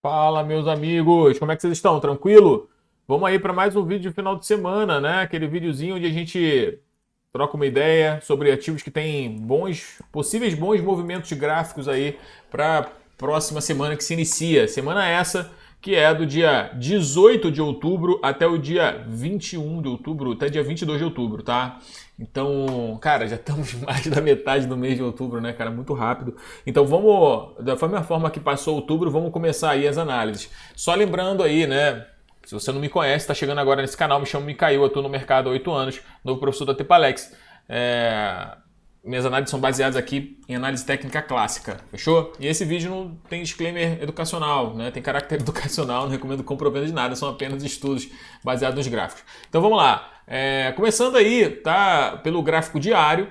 Fala, meus amigos, como é que vocês estão? Tranquilo? Vamos aí para mais um vídeo de final de semana, né? Aquele videozinho onde a gente troca uma ideia sobre ativos que têm possíveis bons movimentos gráficos aí para próxima semana que se inicia. Semana essa que é do dia 18 de outubro até o dia 21 de outubro, até dia 22 de outubro, tá? Então, cara, já estamos mais da metade do mês de outubro, né, cara? Muito rápido. Então vamos, da mesma forma que passou outubro, vamos começar aí as análises. Só lembrando aí, né? Se você não me conhece, está chegando agora nesse canal, me chamo Micael, eu estou no mercado há 8 anos, novo professor da Tepalex. Minhas análises são baseadas aqui em análise técnica clássica, fechou? E esse vídeo não tem disclaimer educacional, né? Tem caráter educacional, não recomendo compra ou venda de nada, são apenas estudos baseados nos gráficos. Então vamos lá. Começando aí, tá? Pelo gráfico diário.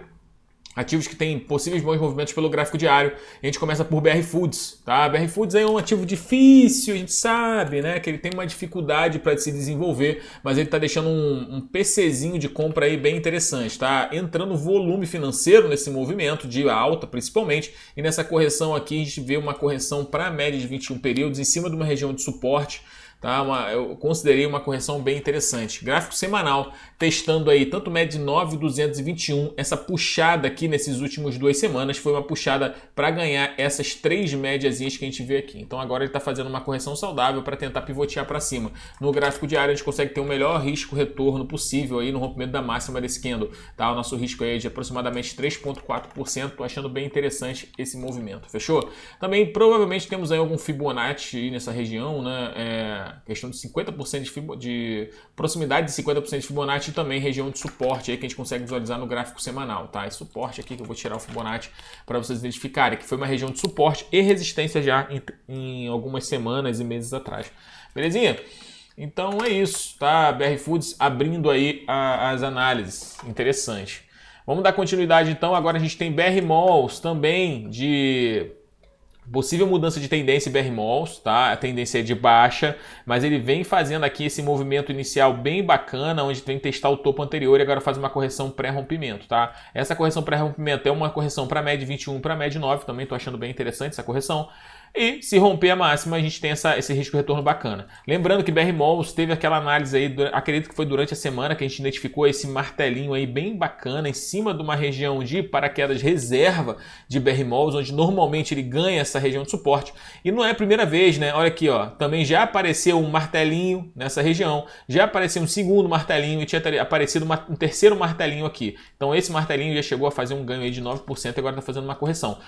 Ativos que têm possíveis bons movimentos pelo gráfico diário. A gente começa por BR Foods, tá? BR Foods é um ativo difícil, a gente sabe, né? Que ele tem uma dificuldade para se desenvolver, mas ele está deixando um PCzinho de compra aí bem interessante, tá? Entrando volume financeiro nesse movimento, de alta principalmente, e nessa correção aqui a gente vê uma correção para a média de 21 períodos em cima de uma região de suporte. Tá? Eu considerei uma correção bem interessante. Gráfico semanal, testando aí tanto média de 9,221. Essa puxada aqui nesses últimos 2 semanas foi uma puxada para ganhar essas 3 médiazinhas que a gente vê aqui. Então agora ele está fazendo uma correção saudável para tentar pivotear para cima. No gráfico diário a gente consegue ter o melhor risco-retorno possível aí no rompimento da máxima desse candle. Tá? O nosso risco aí é de aproximadamente 3,4%. Estou achando bem interessante esse movimento. Fechou? Também provavelmente temos aí algum Fibonacci aí nessa região, né? Questão de 50% de proximidade de 50% de Fibonacci e também região de suporte aí que a gente consegue visualizar no gráfico semanal, tá? Esse suporte aqui que eu vou tirar o Fibonacci para vocês identificarem, que foi uma região de suporte e resistência já em algumas semanas e meses atrás. Belezinha? Então é isso, tá? BR Foods abrindo aí as análises. Interessante. Vamos dar continuidade então. Agora a gente tem BR Malls também de possível mudança de tendência em BR Malls, tá? A tendência é de baixa, mas ele vem fazendo aqui esse movimento inicial bem bacana, onde tem que testar o topo anterior e agora faz uma correção pré-rompimento, tá? Essa correção pré-rompimento é uma correção para média 21 para média 9, também tô achando bem interessante essa correção. E se romper a máxima, a gente tem esse risco-retorno bacana. Lembrando que BR Malls teve aquela análise aí, acredito que foi durante a semana que a gente identificou esse martelinho aí bem bacana em cima de uma região de paraquedas reserva de BR Malls, onde normalmente ele ganha essa região de suporte. E não é a primeira vez, né? Olha aqui, ó, também já apareceu um martelinho nessa região, já apareceu um segundo martelinho e tinha aparecido um terceiro martelinho aqui. Então esse martelinho já chegou a fazer um ganho aí de 9% e agora está fazendo uma correção.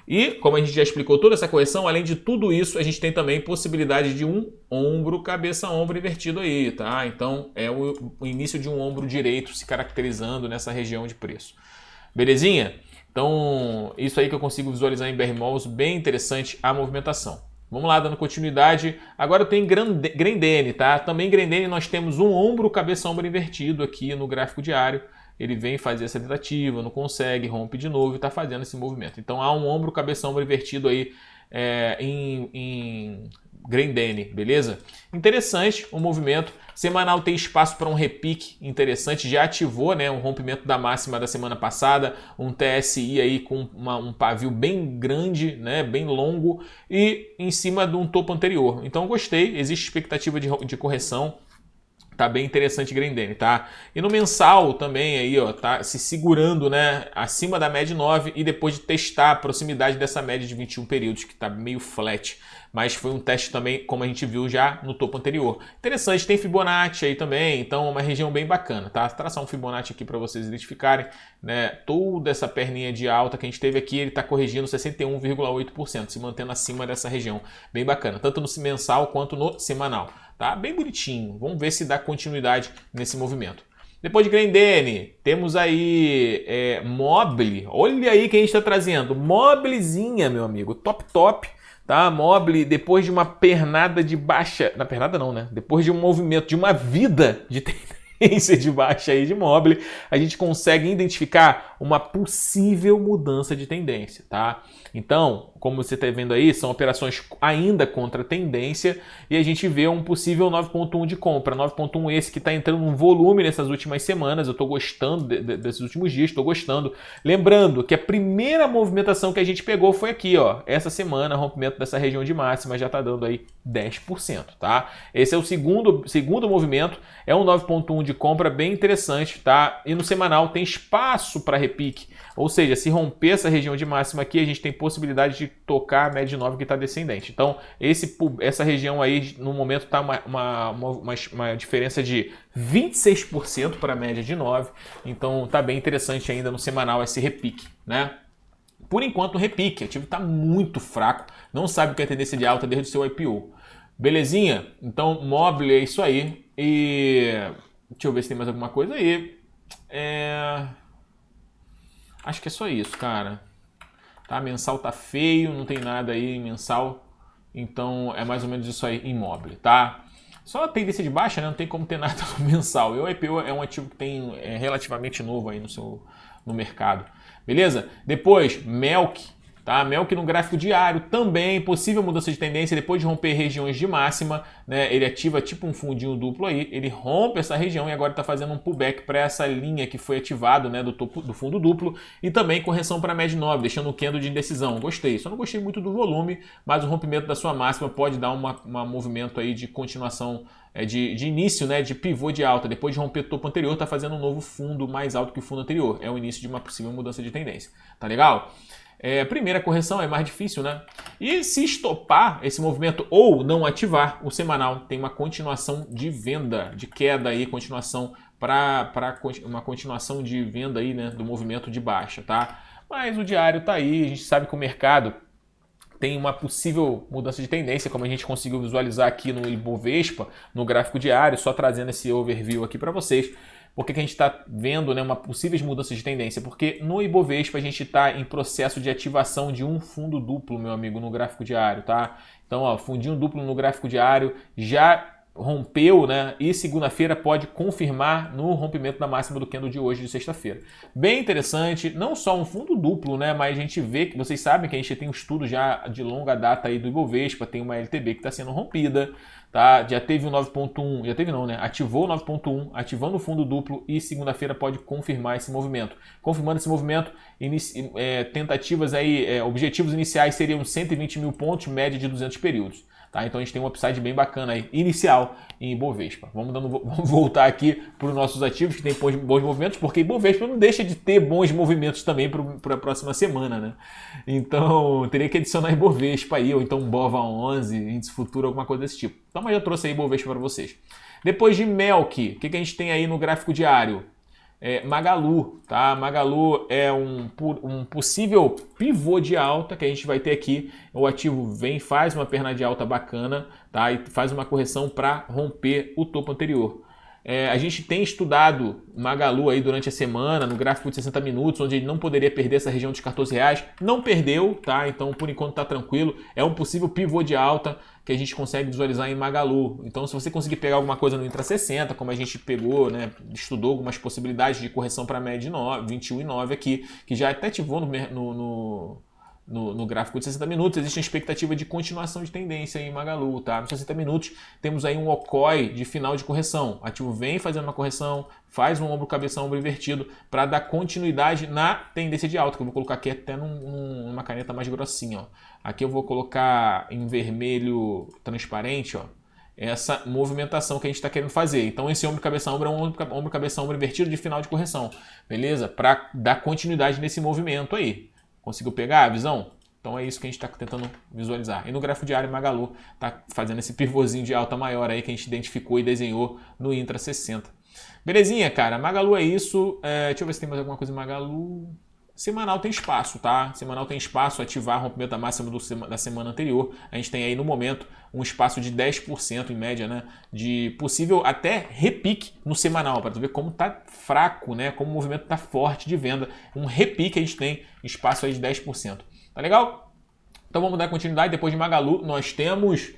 E, como a gente já explicou toda essa correção, além de tudo isso, a gente tem também possibilidade de um ombro, cabeça-ombro invertido aí, tá? Então, é o início de um ombro direito se caracterizando nessa região de preço. Belezinha? Então, isso aí que eu consigo visualizar em BR Malls, bem interessante a movimentação. Vamos lá, dando continuidade. Agora eu tenho Grendene, tá? Também Grendene nós temos um ombro, cabeça-ombro invertido aqui no gráfico diário. Ele vem fazer essa tentativa, não consegue, rompe de novo e está fazendo esse movimento. Então há um ombro, cabeça-ombro invertido aí em Grendene, beleza? Interessante o movimento. Semanal tem espaço para um repique interessante, já ativou, né, um rompimento da máxima da semana passada, um TSI aí com um pavio bem grande, né, bem longo e em cima de um topo anterior. Então gostei, existe expectativa de correção. Tá bem interessante Grendene, tá? E no mensal também aí, ó, tá se segurando, né, acima da média 9 e depois de testar a proximidade dessa média de 21 períodos, que tá meio flat, mas foi um teste também, como a gente viu já no topo anterior. Interessante, tem Fibonacci aí também, então é uma região bem bacana, tá? Vou traçar um Fibonacci aqui para vocês identificarem, né? Toda essa perninha de alta que a gente teve aqui, ele tá corrigindo 61,8%, se mantendo acima dessa região. Bem bacana, tanto no mensal quanto no semanal. Tá? Bem bonitinho. Vamos ver se dá continuidade nesse movimento. Depois de Grendene, temos aí Mobile. Olha aí que a gente está trazendo. Mobilezinha, meu amigo. Top, top. Tá? Mobile, depois de uma pernada de baixa... Na pernada não, né? Depois de um movimento, de uma vida de tendência tendência de baixa aí de Mobile, a gente consegue identificar uma possível mudança de tendência, tá? Então, como você está vendo aí, são operações ainda contra tendência e a gente vê um possível 9.1 de compra. 9.1 esse que está entrando num volume nessas últimas semanas. Eu estou gostando desses últimos dias, estou gostando. Lembrando que a primeira movimentação que a gente pegou foi aqui, ó. Essa semana, rompimento dessa região de máxima já está dando aí 10%, tá? Esse é o segundo movimento. É um 9.1 de compra bem interessante, tá? E no semanal tem espaço para repique. Ou seja, se romper essa região de máxima aqui, a gente tem possibilidade de tocar a média de 9 que está descendente. Então, essa região aí, no momento, está uma diferença de 26% para a média de 9. Então, tá bem interessante ainda no semanal esse repique, né? Por enquanto, o repique, o ativo está muito fraco, não sabe o que é tendência de alta desde o seu IPO. Belezinha? Então, Mobile é isso aí. E deixa eu ver se tem mais alguma coisa aí. Acho que é só isso, cara. Tá, mensal tá feio, não tem nada aí em mensal. Então é mais ou menos isso aí em Mobile, tá? Só a tendência de baixa, né? Não tem como ter nada no mensal. E o IPO é um ativo que tem relativamente novo aí no mercado. Beleza? Depois, Melk. Tá? Melk no gráfico diário também, possível mudança de tendência depois de romper regiões de máxima, né? Ele ativa tipo um fundinho duplo aí, ele rompe essa região e agora está fazendo um pullback para essa linha que foi ativado, né, do topo do fundo duplo e também correção para média 9, deixando o candle de indecisão. Gostei, só não gostei muito do volume, mas o rompimento da sua máxima pode dar um movimento aí de continuação, de início, né, de pivô de alta. Depois de romper o topo anterior, está fazendo um novo fundo mais alto que o fundo anterior. É o início de uma possível mudança de tendência. Tá legal? Primeira correção é mais difícil, né? E se estopar esse movimento ou não ativar, o semanal tem uma continuação de venda, de queda aí, continuação para uma continuação de venda aí, né, do movimento de baixa, tá? Mas o diário tá aí, a gente sabe que o mercado tem uma possível mudança de tendência, como a gente conseguiu visualizar aqui no Ibovespa, no gráfico diário, só trazendo esse overview aqui para vocês. Por que a gente está vendo, né, uma possíveis mudanças de tendência? Porque no Ibovespa a gente está em processo de ativação de um fundo duplo, meu amigo, no gráfico diário, tá? Então, ó, fundinho duplo no gráfico diário já rompeu, né? E segunda-feira pode confirmar no rompimento da máxima do candle de hoje, de sexta-feira. Bem interessante, não só um fundo duplo, né? Mas a gente vê que vocês sabem que a gente tem um estudo já de longa data aí do Ibovespa, tem uma LTB que está sendo rompida, tá? Já teve o 9.1, já teve não, né? Ativou o 9.1, ativando o fundo duplo e segunda-feira pode confirmar esse movimento. Confirmando esse movimento, tentativas aí, objetivos iniciais seriam 120 mil pontos, média de 200 períodos. Tá? Então a gente tem um upside bem bacana aí, inicial em Ibovespa. Vamos voltar aqui para os nossos ativos que tem bons movimentos, porque Ibovespa não deixa de ter bons movimentos também para a próxima semana, né? Então teria que adicionar Ibovespa aí, ou então BOVA 11, índice futuro, alguma coisa desse tipo. Então eu já trouxe aí Ibovespa para vocês. Depois de Melk, o que a gente tem aí no gráfico diário? Magalu, tá? Magalu é um possível pivô de alta que a gente vai ter aqui. O ativo faz uma perna de alta bacana, tá? E faz uma correção para romper o topo anterior. A gente tem estudado Magalu aí durante a semana, no gráfico de 60 minutos, onde ele não poderia perder essa região dos R$14. Não perdeu, tá? Então, por enquanto, tá tranquilo. É um possível pivô de alta que a gente consegue visualizar em Magalu. Então, se você conseguir pegar alguma coisa no Intra 60, como a gente pegou, né, estudou algumas possibilidades de correção para a média de 21,9 aqui, que já até ativou no gráfico de 60 minutos, existe uma expectativa de continuação de tendência em Magalu, tá? Nos 60 minutos temos aí um OCOI de final de correção. O ativo vem fazendo uma correção, faz um ombro cabeça, ombro invertido para dar continuidade na tendência de alta, que eu vou colocar aqui até numa caneta mais grossinha, ó. Aqui eu vou colocar em vermelho transparente, ó, essa movimentação que a gente está querendo fazer. Então esse ombro cabeça ombro é um ombro cabeça ombro invertido de final de correção, beleza? Para dar continuidade nesse movimento aí. Conseguiu pegar a visão? Então é isso que a gente está tentando visualizar. E no gráfico diário, Magalu está fazendo esse pivôzinho de alta maior aí que a gente identificou e desenhou no Intra 60. Belezinha, cara? Magalu é isso. Deixa eu ver se tem mais alguma coisa em Magalu. Semanal tem espaço, tá? Semanal tem espaço, ativar o rompimento da máxima da semana anterior. A gente tem aí no momento um espaço de 10% em média, né? De possível até repique no semanal, para tu ver como tá fraco, né? Como o movimento tá forte de venda. Um repique a gente tem espaço aí de 10%. Tá legal? Então vamos dar continuidade. Depois de Magalu, nós temos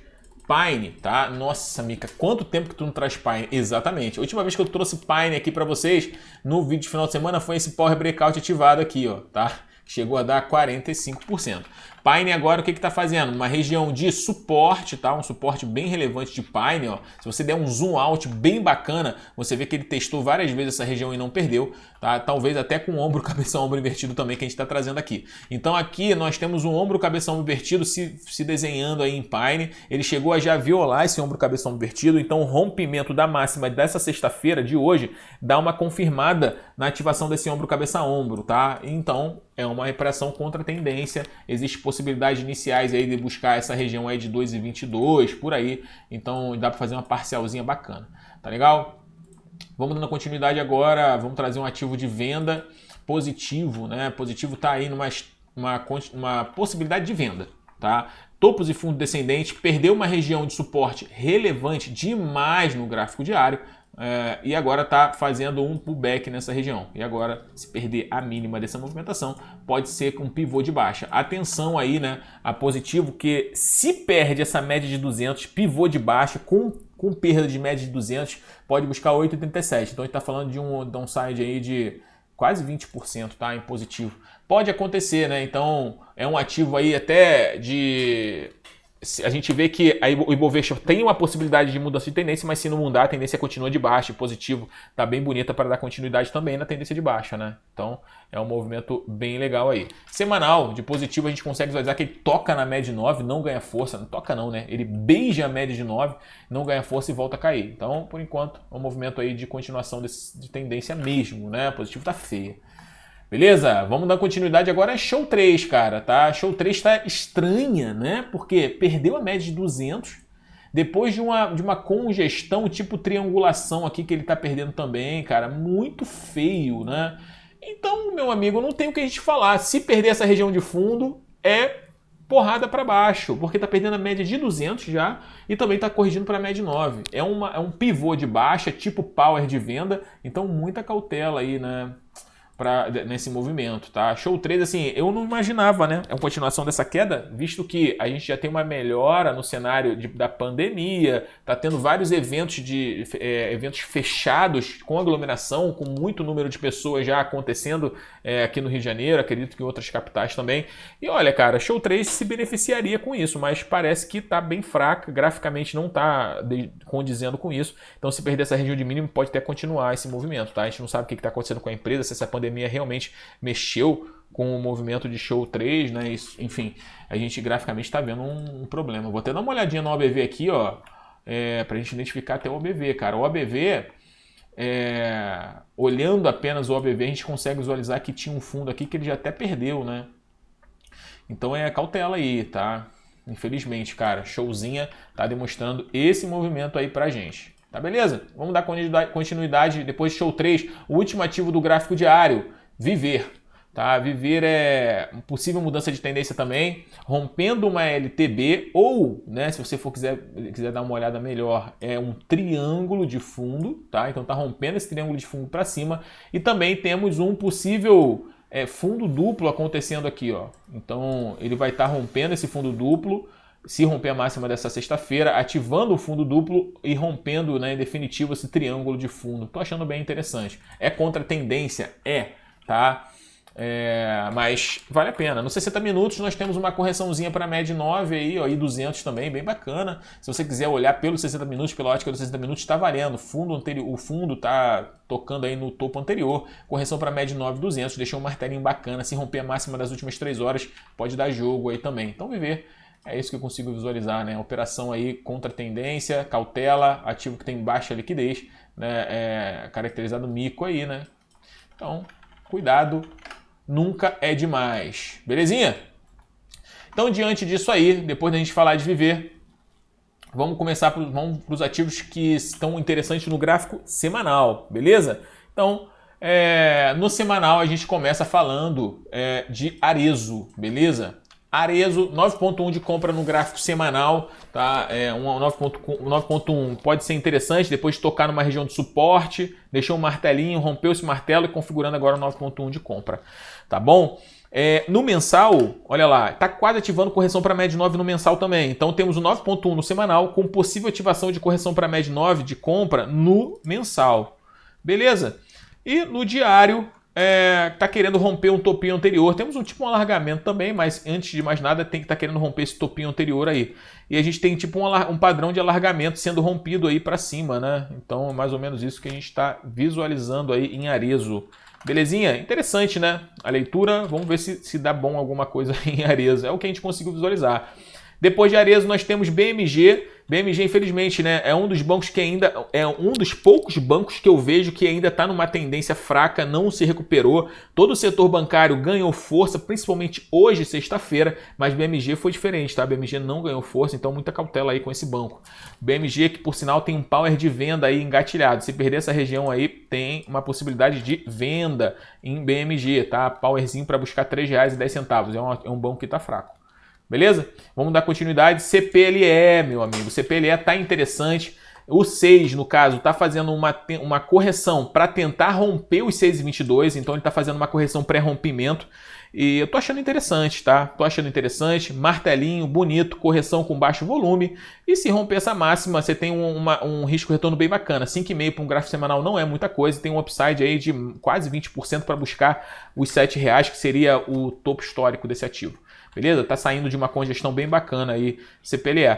Pine, tá? Nossa, Mica, quanto tempo que tu não traz Pine? Exatamente. A última vez que eu trouxe Pine aqui para vocês no vídeo de final de semana foi esse Power Breakout ativado aqui, ó, tá? Chegou a dar 45%. Pine agora o que está fazendo? Uma região de suporte, tá? Um suporte bem relevante de Pine, ó. Se você der um zoom out bem bacana, você vê que ele testou várias vezes essa região e não perdeu, tá? Talvez até com ombro, cabeção, ombro invertido também que a gente está trazendo aqui. Então aqui nós temos um ombro, cabeção invertido se desenhando aí em Pine. Ele chegou a já violar esse ombro, cabeção invertido. Então o rompimento da máxima dessa sexta-feira de hoje dá uma confirmada na ativação desse ombro, cabeça, ombro, tá? Então é uma recuperação contra a tendência. Existe possibilidades iniciais aí de buscar essa região aí de 2,22 por aí. Então dá para fazer uma parcialzinha bacana. Tá legal? Vamos dando continuidade agora. Vamos trazer um ativo de venda positivo, né? Positivo tá aí numa possibilidade de venda, tá? Topos e fundo descendente, perdeu uma região de suporte relevante demais no gráfico diário. E agora está fazendo um pullback nessa região. E agora, se perder a mínima dessa movimentação, pode ser com um pivô de baixa. Atenção aí, né, a positivo, que se perde essa média de 200, pivô de baixa, com perda de média de 200, pode buscar 8,37. Então a gente está falando de um downside aí de quase 20%, tá, em positivo. Pode acontecer, né? Então é um ativo aí até de... A gente vê que o Ibovespa tem uma possibilidade de mudança de tendência, mas se não mudar, a tendência continua de baixa, e positivo tá bem bonita para dar continuidade também na tendência de baixa, né? Então é um movimento bem legal aí. Semanal, de positivo, a gente consegue visualizar que ele toca na média de 9, não ganha força, não toca não, né? Ele beija a média de 9, não ganha força e volta a cair. Então, por enquanto, é um movimento aí de continuação de tendência mesmo, né? O positivo tá feio. Beleza? Vamos dar continuidade agora a Show 3, cara, tá? Show 3 tá estranha, né? Porque perdeu a média de 200, depois de uma congestão, tipo triangulação aqui que ele tá perdendo também, cara, muito feio, né? Então, meu amigo, não tem o que a gente falar. Se perder essa região de fundo, é porrada para baixo, porque tá perdendo a média de 200 já e também tá corrigindo para a média de 9. É um pivô de baixa, tipo power de venda, então muita cautela aí, né? Nesse movimento, tá? Show 3, assim, eu não imaginava, né? É uma continuação dessa queda, visto que a gente já tem uma melhora no cenário da pandemia, tá tendo vários eventos eventos fechados com aglomeração, com muito número de pessoas já acontecendo aqui no Rio de Janeiro, acredito que em outras capitais também. E olha, cara, Show 3 se beneficiaria com isso, mas parece que tá bem fraca, graficamente não tá condizendo com isso. Então, se perder essa região de mínimo, pode até continuar esse movimento, tá? A gente não sabe o que tá acontecendo com a empresa, se essa pandemia realmente mexeu com o movimento de Show 3, né? Isso, enfim, a gente graficamente está vendo um problema. Vou até dar uma olhadinha no OBV aqui, ó, para a gente identificar até o OBV, cara. O OBV, olhando apenas o OBV, a gente consegue visualizar que tinha um fundo aqui que ele já até perdeu, né? Então cautela aí, tá? Infelizmente, cara, Showzinha tá demonstrando esse movimento aí pra gente. Tá beleza? Vamos dar continuidade depois de Show 3, o último ativo do gráfico diário, Viver. Tá? Viver é uma possível mudança de tendência também, rompendo uma LTB ou, né, se você quiser dar uma olhada melhor, é um triângulo de fundo, tá? Então tá rompendo esse triângulo de fundo para cima e também temos um possível fundo duplo acontecendo aqui, ó. Então ele vai estar rompendo esse fundo duplo. Se romper a máxima dessa sexta-feira, ativando o fundo duplo e rompendo, né, em definitivo esse triângulo de fundo. Tô achando bem interessante. É contra a tendência? Tá? Mas vale a pena. Nos 60 minutos nós temos uma correçãozinha para a média 9 aí, ó, e 200 também, bem bacana. Se você quiser olhar pelos 60 minutos, pela ótica dos 60 minutos, está valendo. O fundo tá tocando aí no topo anterior. Correção para a média 9, 200. Deixou um martelinho bacana. Se romper a máxima das últimas 3 horas, pode dar jogo aí também. Então, Viver. É isso que eu consigo visualizar, né? Operação aí contra tendência, cautela, ativo que tem baixa liquidez, né? Caracterizado mico aí, né? Então, cuidado, nunca é demais. Belezinha? Então, diante disso aí, depois da gente falar de Viver, vamos começar para os ativos que estão interessantes no gráfico semanal, beleza? Então, no semanal a gente começa falando de Arezzo, beleza? Arezzo, 9.1 de compra no gráfico semanal, tá? 9.1 pode ser interessante, depois de tocar numa região de suporte, deixou um martelinho, rompeu esse martelo e configurando agora 9.1 de compra, tá bom? No mensal, olha lá, está quase ativando correção para MED 9 no mensal também. Então temos o 9.1 no semanal com possível ativação de correção para MED 9 de compra no mensal. Beleza? E no diário, está querendo romper um topinho anterior. Temos um alargamento também, mas antes de mais nada tem que estar querendo romper esse topinho anterior aí. E a gente tem tipo um padrão de alargamento sendo rompido aí para cima, né? Então é mais ou menos isso que a gente está visualizando aí em Arezzo. Belezinha? Interessante, né? A leitura, vamos ver se dá bom alguma coisa em Arezzo. É o que a gente conseguiu visualizar. Depois de Arezzo nós temos BMG. BMG, infelizmente, né, é um dos bancos que ainda é um dos poucos bancos que eu vejo que ainda está numa tendência fraca, não se recuperou. Todo o setor bancário ganhou força, principalmente hoje, sexta-feira, mas BMG foi diferente, tá? BMG não ganhou força, então muita cautela aí com esse banco. BMG que, por sinal, tem um power de venda aí engatilhado. Se perder essa região aí, tem uma possibilidade de venda em BMG, tá? Powerzinho para buscar R$ 3,10. É um banco que está fraco. Beleza? Vamos dar continuidade. CPLE, meu amigo. CPLE está interessante. O 6, no caso, está fazendo uma correção para tentar romper os 6,22. Então ele está fazendo uma correção pré-rompimento. E eu tô achando interessante, tá? Tô achando interessante. Martelinho, bonito, correção com baixo volume. E se romper essa máxima, você tem um risco retorno bem bacana. 5,5 para um gráfico semanal não é muita coisa. Tem um upside aí de quase 20% para buscar os R$ 7,00, que seria o topo histórico desse ativo. Beleza? Tá saindo de uma congestão bem bacana aí, CPLE.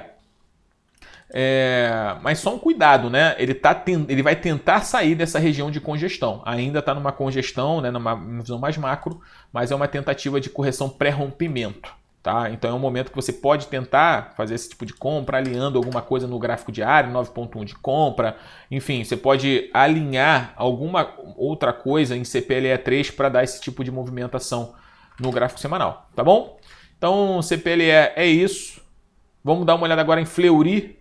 Mas só um cuidado, né? Ele vai tentar sair dessa região de congestão. Ainda está numa congestão, né? Numa visão mais macro, mas é uma tentativa de correção pré-rompimento. Tá? Então é um momento que você pode tentar fazer esse tipo de compra, alinhando alguma coisa no gráfico diário, 9.1 de compra. Enfim, você pode alinhar alguma outra coisa em CPLE 3 para dar esse tipo de movimentação no gráfico semanal. Tá bom? Então, CPLE é isso. Vamos dar uma olhada agora em Fleury.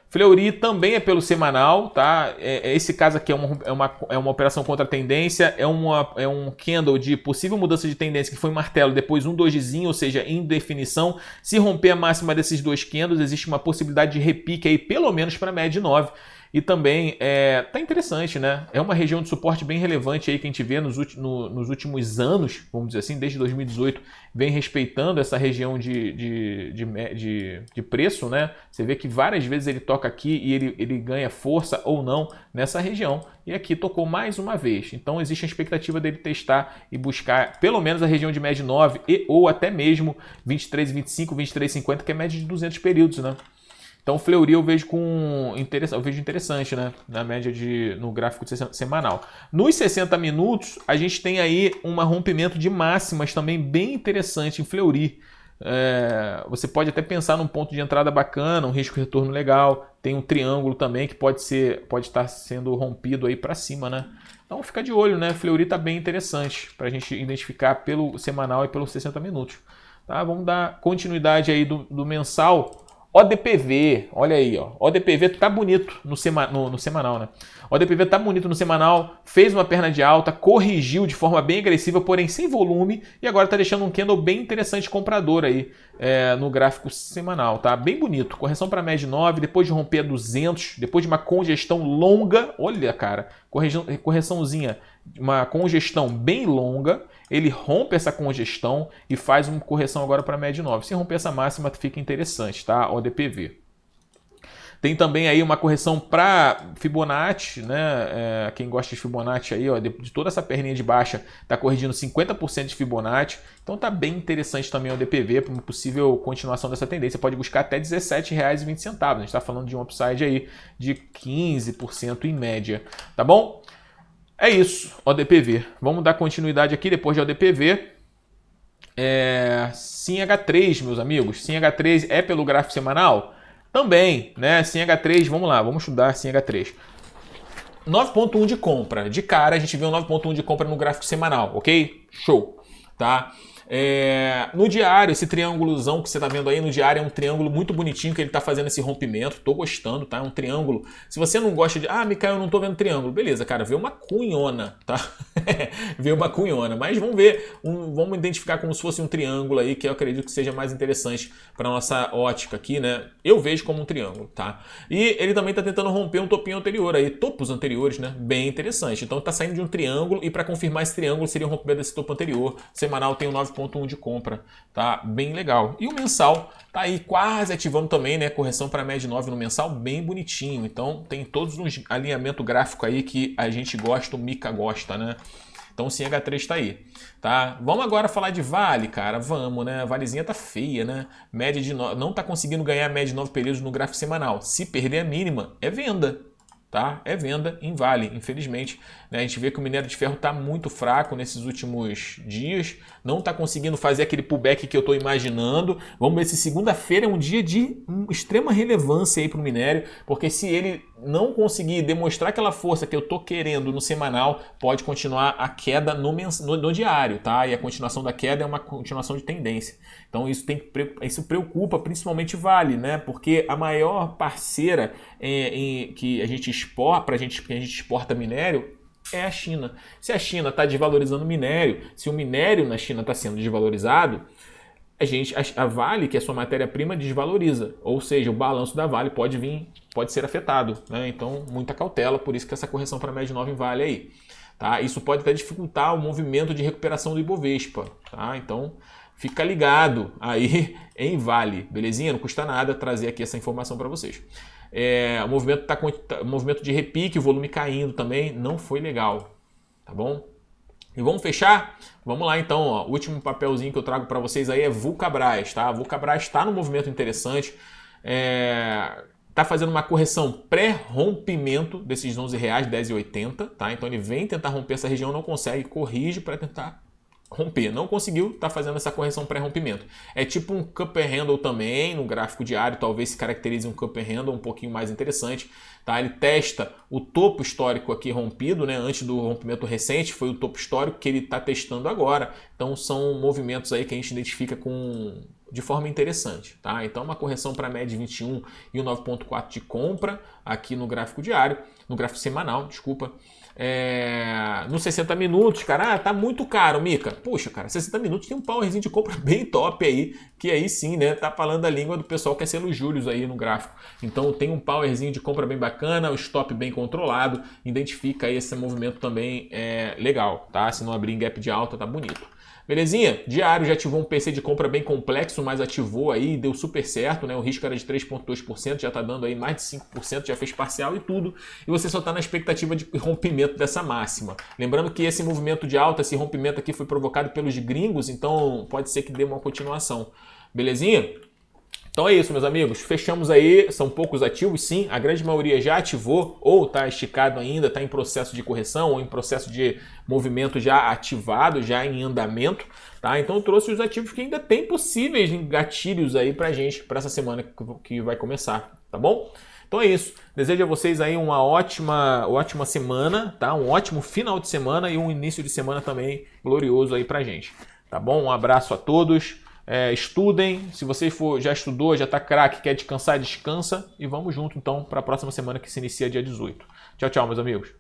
Fleury também é pelo semanal, tá? Esse caso aqui é uma operação contra a tendência, é um candle de possível mudança de tendência, que foi um martelo, depois um dojizinho, ou seja, indefinição. Se romper a máxima desses dois candles, existe uma possibilidade de repique aí, pelo menos para a média 9. E também tá interessante, né? É uma região de suporte bem relevante aí que a gente vê nos últimos anos, vamos dizer assim, desde 2018, vem respeitando essa região de preço, né? Você vê que várias vezes ele toca aqui e ele ganha força ou não nessa região. E aqui tocou mais uma vez. Então existe a expectativa dele testar e buscar pelo menos a região de média 9 ou até mesmo 23,25, 23,50, que é média de 200 períodos, né? Então o Fleury eu vejo interessante, né? Na média no gráfico semanal. Nos 60 minutos, a gente tem aí um rompimento de máximas também bem interessante em Fleury. Você pode até pensar num ponto de entrada bacana, um risco-retorno legal. Tem um triângulo também que pode estar sendo rompido aí para cima, né? Então fica de olho, né? Fleury está bem interessante para a gente identificar pelo semanal e pelos 60 minutos. Tá? Vamos dar continuidade aí do mensal. ODPV, olha aí, ó. ODPV tá bonito no semanal, né? ODPV tá bonito no semanal, fez uma perna de alta, corrigiu de forma bem agressiva, porém sem volume, e agora tá deixando um candle bem interessante comprador aí no gráfico semanal, tá? Bem bonito. Correção para média 9, depois de romper a 200, depois de uma congestão longa, olha, cara, correçãozinha, uma congestão bem longa, ele rompe essa congestão e faz uma correção agora para média 9. Se romper essa máxima, fica interessante, tá? ODPV. Tem também aí uma correção para Fibonacci, né? Quem gosta de Fibonacci aí, ó, de toda essa perninha de baixa, tá corrigindo 50% de Fibonacci. Então tá bem interessante também o ODPV para uma possível continuação dessa tendência. Pode buscar até R$ 17,20. A gente está falando de um upside aí de 15% em média, tá bom? É isso, ODPV. Vamos dar continuidade aqui depois de ODPV. SimH3, meus amigos. SimH3 é pelo gráfico semanal? Também, né? SimH3, vamos lá, vamos estudar SimH3. 9.1 de compra. De cara, a gente vê um 9.1 de compra no gráfico semanal, ok? Show, tá? No diário, esse triângulozão que você tá vendo aí no diário é um triângulo muito bonitinho que ele tá fazendo esse rompimento. Tô gostando, tá? É um triângulo. Se você não gosta de... Ah, Mikael, eu não tô vendo triângulo. Beleza, cara, vê uma cunhona, tá? Vê uma cunhona. Mas vamos ver, vamos identificar como se fosse um triângulo aí, que eu acredito que seja mais interessante para nossa ótica aqui, né? Eu vejo como um triângulo, tá? E ele também tá tentando romper um topinho anterior aí, topos anteriores, né? Bem interessante. Então tá saindo de um triângulo e para confirmar esse triângulo seria um rompimento desse topo anterior. Semanal tem um 9,1 de compra, tá? Bem legal. E o mensal tá aí quase ativando também, né? Correção para média 9 no mensal, bem bonitinho. Então tem todos uns alinhamento gráfico aí que a gente gosta, o Mika gosta, né? Então o CH3 tá aí, tá? Vamos agora falar de Vale, cara. Vamos, né? A Valezinha tá feia, né? Média de 9, não tá conseguindo ganhar a média de 9 períodos no gráfico semanal. Se perder a mínima, é venda. Tá? É venda em Vale, infelizmente. Né? A gente vê que o minério de ferro está muito fraco nesses últimos dias, não está conseguindo fazer aquele pullback que eu estou imaginando. Vamos ver se segunda-feira é um dia de extrema relevância para o minério, porque se ele não conseguir demonstrar aquela força que eu estou querendo no semanal, pode continuar a queda no diário, tá? E a continuação da queda é uma continuação de tendência. Então isso preocupa principalmente Vale, né? Porque a maior parceira que a gente exporta minério é a China. Se a China está desvalorizando o minério, se o minério na China está sendo desvalorizado, a Vale, que é a sua matéria-prima, desvaloriza. Ou seja, o balanço da Vale pode ser afetado, né? Então, muita cautela, por isso que essa correção para média 9 em Vale aí. Tá? Isso pode até dificultar o movimento de recuperação do Ibovespa. Tá? Então, fica ligado aí em Vale, belezinha? Não custa nada trazer aqui essa informação para vocês. O movimento de repique, o volume caindo também, não foi legal, tá bom? E vamos fechar? Vamos lá então, ó. O último papelzinho que eu trago para vocês aí é Vulcabras, tá? A Vulcabras está num movimento interessante, tá fazendo uma correção pré-rompimento desses R$11,00, R$10,80, tá? Então ele vem tentar romper essa região, não consegue, corrige para tentar romper. Não conseguiu, tá fazendo essa correção pré-rompimento. É tipo um cup and handle também, no gráfico diário, talvez se caracterize um cup and handle um pouquinho mais interessante. Tá? Ele testa o topo histórico aqui rompido, né? Antes do rompimento recente, foi o topo histórico que ele está testando agora. Então são movimentos aí que a gente identifica de forma interessante. Tá? Então uma correção para a média 21 e o 9,4 de compra aqui no gráfico diário, no gráfico semanal, desculpa. Nos 60 minutos, cara, tá muito caro, Mika. Puxa, cara, 60 minutos tem um powerzinho de compra bem top aí, que aí sim, né, tá falando a língua do pessoal que é ser luxúrios aí no gráfico. Então tem um powerzinho de compra bem bacana, o stop bem controlado, identifica aí esse movimento também legal, tá? Se não abrir em gap de alta, tá bonito. Belezinha? Diário já ativou um PC de compra bem complexo, mas ativou aí, deu super certo, né? O risco era de 3,2%, já tá dando aí mais de 5%, já fez parcial e tudo. E você só tá na expectativa de rompimento dessa máxima. Lembrando que esse movimento de alta, esse rompimento aqui foi provocado pelos gringos, então pode ser que dê uma continuação. Belezinha? Então é isso, meus amigos. Fechamos aí. São poucos ativos, sim. A grande maioria já ativou ou está esticado ainda, está em processo de correção ou em processo de movimento já ativado, já em andamento. Tá? Então eu trouxe os ativos que ainda tem possíveis gatilhos aí para gente, para essa semana que vai começar. Tá bom? Então é isso. Desejo a vocês aí uma ótima semana, tá? Um ótimo final de semana e um início de semana também glorioso aí pra gente. Tá bom? Um abraço a todos. Estudem, se você já estudou, já está craque, quer descansar, descansa e vamos junto então para a próxima semana que se inicia dia 18. Tchau, tchau, meus amigos.